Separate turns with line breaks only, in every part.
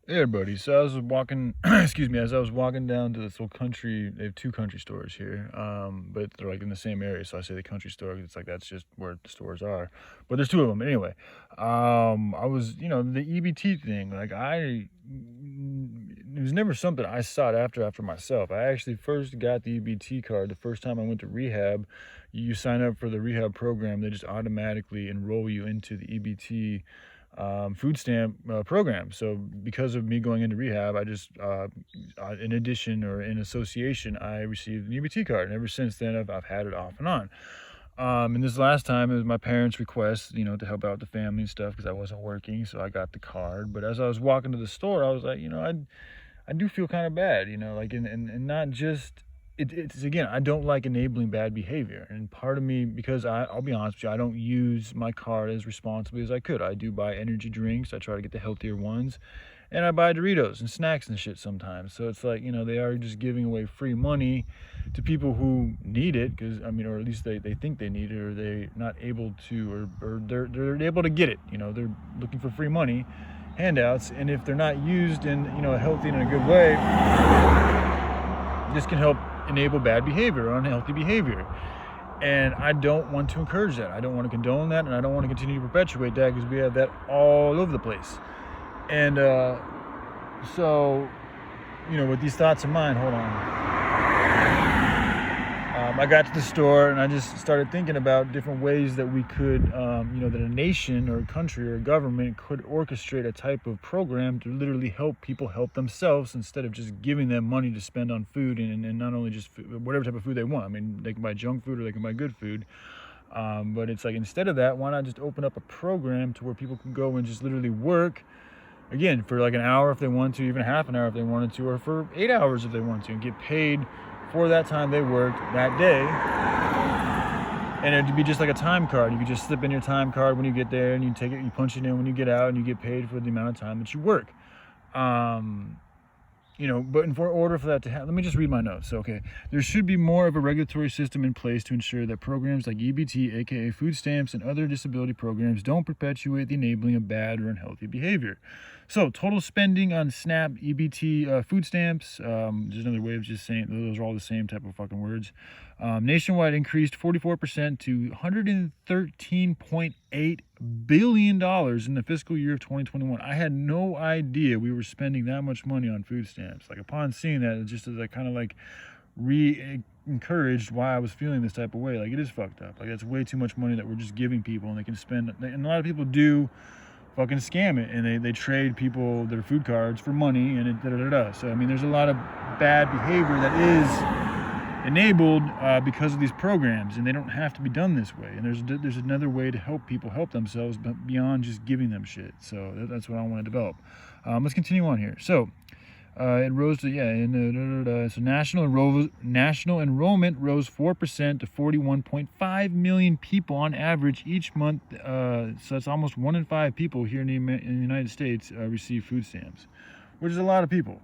Hey everybody, so I was walking, excuse me, as I was walking down to this little country, they have two country stores here, but they're like in the same area, so I say the country store 'cause it's like that's just where the stores are, but there's two of them anyway. I was, the EBT thing, like it was never something I sought after myself. I actually first got the EBT card the first time I went to rehab. You sign up for the rehab program, they just automatically enroll you into the EBT food stamp program. So because of me going into rehab, I just, in addition or in association, I received an EBT card. And ever since then, I've had it off and on. And this last time, it was my parents' request, to help out the family and stuff because I wasn't working. So I got the card. But as I was walking to the store, I was like, I do feel kind of bad, like, and not just, it's again, I don't like enabling bad behavior. And part of me, because I'll be honest with you, I don't use my card as responsibly as I could. I do buy energy drinks. I try to get the healthier ones. And I buy Doritos and snacks and shit sometimes. So it's like, they are just giving away free money to people who need it, because, or at least they think they need it, or they're not able to, or they're able to get it. They're looking for free money, handouts, and if they're not used in, a healthy and a good way, this can help enable bad behavior or unhealthy behavior. And I don't want to encourage that. I don't want to condone that, and I don't want to continue to perpetuate that, because we have that all over the place. And so, with these thoughts in mind, hold on. I got to the store and I just started thinking about different ways that we could, that a nation or a country or a government could orchestrate a type of program to literally help people help themselves, instead of just giving them money to spend on food, and not only just food, whatever type of food they want. They can buy junk food or they can buy good food. But it's like, instead of that, why not just open up a program to where people can go and just literally work, again, for like an hour if they want to, even half an hour if they wanted to, or for 8 hours if they want to, and get paid for that time they worked that day. And it'd be just like a time card. You could just slip in your time card when you get there, and you take it, you punch it in when you get out, and you get paid for the amount of time that you work. But in order for that to happen, let me just read my notes. So, okay, there should be more of a regulatory system in place to ensure that programs like EBT, aka food stamps, and other disability programs don't perpetuate the enabling of bad or unhealthy behavior. So, total spending on SNAP, EBT, food stamps, there's another way of just saying those are all the same type of fucking words. Nationwide increased 44% to $113.8 billion in the fiscal year of 2021. I had no idea we were spending that much money on food stamps. Like, upon seeing that, it just kind of like encouraged why I was feeling this type of way. Like, it is fucked up. Like, that's way too much money that we're just giving people, and they can spend, and a lot of people do fucking scam it, and they trade people their food cards for money, and So there's a lot of bad behavior that is enabled because of these programs, and they don't have to be done this way. And there's another way to help people help themselves, but beyond just giving them shit. So that's what I want to develop. Let's continue on here. So it rose to so national enrollment rose 4% to 41.5 million people on average each month. So that's almost 1 in 5 people here in the United States receive food stamps, which is a lot of people.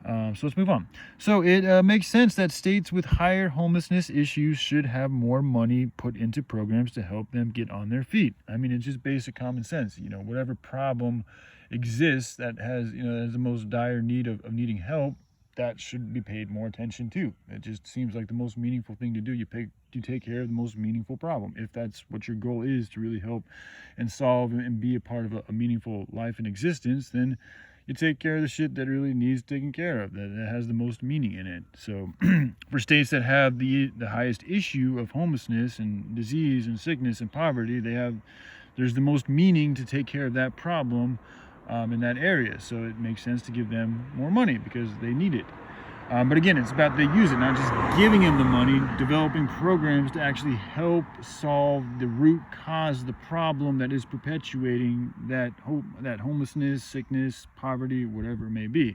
So let's move on. So it makes sense that states with higher homelessness issues should have more money put into programs to help them get on their feet. It's just basic common sense. Whatever problem exists that has the most dire need of needing help, that should be paid more attention to. It just seems like the most meaningful thing to do. You take care of the most meaningful problem. If that's what your goal is, to really help and solve and be a part of a meaningful life and existence, then you take care of the shit that really needs taken care of, that has the most meaning in it. So for states that have the highest issue of homelessness and disease and sickness and poverty, there's the most meaning to take care of that problem in that area. So it makes sense to give them more money because they need it. But again, it's about they use it, not just giving them the money, developing programs to actually help solve the root cause of the problem that is perpetuating that homelessness, sickness, poverty, whatever it may be.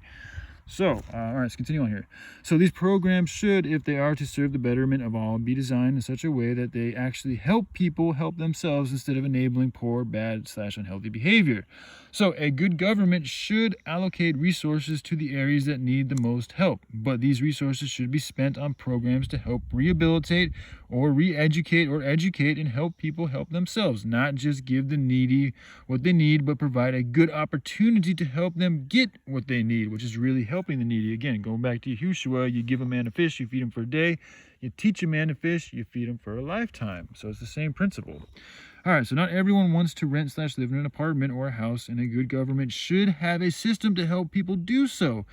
So, all right, let's continue on here. So these programs should, if they are to serve the betterment of all, be designed in such a way that they actually help people help themselves instead of enabling poor, bad / unhealthy behavior. So a good government should allocate resources to the areas that need the most help, but these resources should be spent on programs to help rehabilitate or re-educate or educate and help people help themselves, not just give the needy what they need, but provide a good opportunity to help them get what they need, which is really helping the needy. Again, going back to Yahushua, you give a man a fish, you feed him for a day. You teach a man to fish, you feed him for a lifetime. So it's the same principle. All right, so not everyone wants to rent/live in an apartment or a house, and a good government should have a system to help people do so.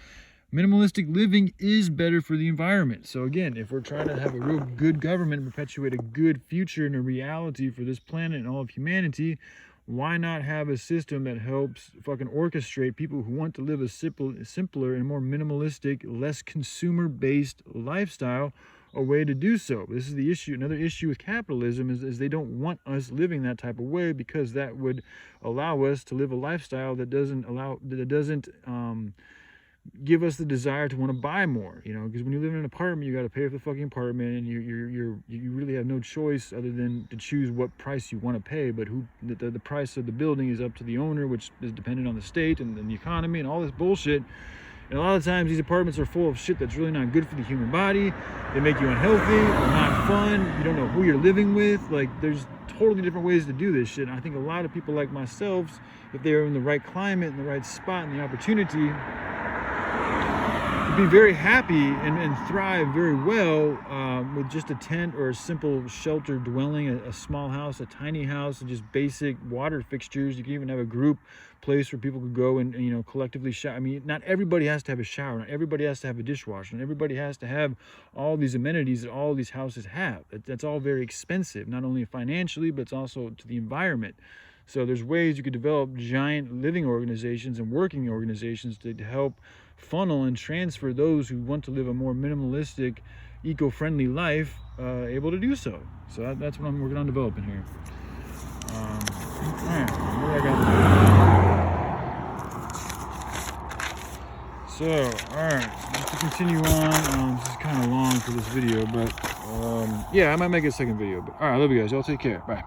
Minimalistic living is better for the environment. So again, if we're trying to have a real good government and perpetuate a good future and a reality for this planet and all of humanity, why not have a system that helps fucking orchestrate people who want to live a simpler and more minimalistic, less consumer-based lifestyle, a way to do so? This is the issue. Another issue with capitalism is they don't want us living that type of way, because that would allow us to live a lifestyle that doesn't give us the desire to want to buy more, you know, because when you live in an apartment, you got to pay for the fucking apartment, and you really have no choice other than to choose what price you want to pay. But the price of the building is up to the owner, which is dependent on the state and the economy and all this bullshit. And a lot of times these apartments are full of shit that's really not good for the human body. They make you unhealthy, they're not fun, you don't know who you're living with. Like, there's totally different ways to do this shit. And I think a lot of people like myself, if they're in the right climate, in the right spot, and the opportunity, be very happy and thrive very well with just a tent or a simple shelter dwelling, a small house, a tiny house, and just basic water fixtures. You can even have a group place where people could go and you know, collectively shower. I mean, not everybody has to have a shower, not everybody has to have a dishwasher, and everybody has to have all these amenities that all these houses have. That's all very expensive, not only financially, but it's also to the environment. So there's ways you could develop giant living organizations and working organizations to help funnel and transfer those who want to live a more minimalistic, eco-friendly life, able to do so. So that's what I'm working on developing here. Alright, what do I got? So, alright, just to continue on, this is kind of long for this video, but yeah, I might make a second video. But alright, I love you guys. Y'all take care. Bye.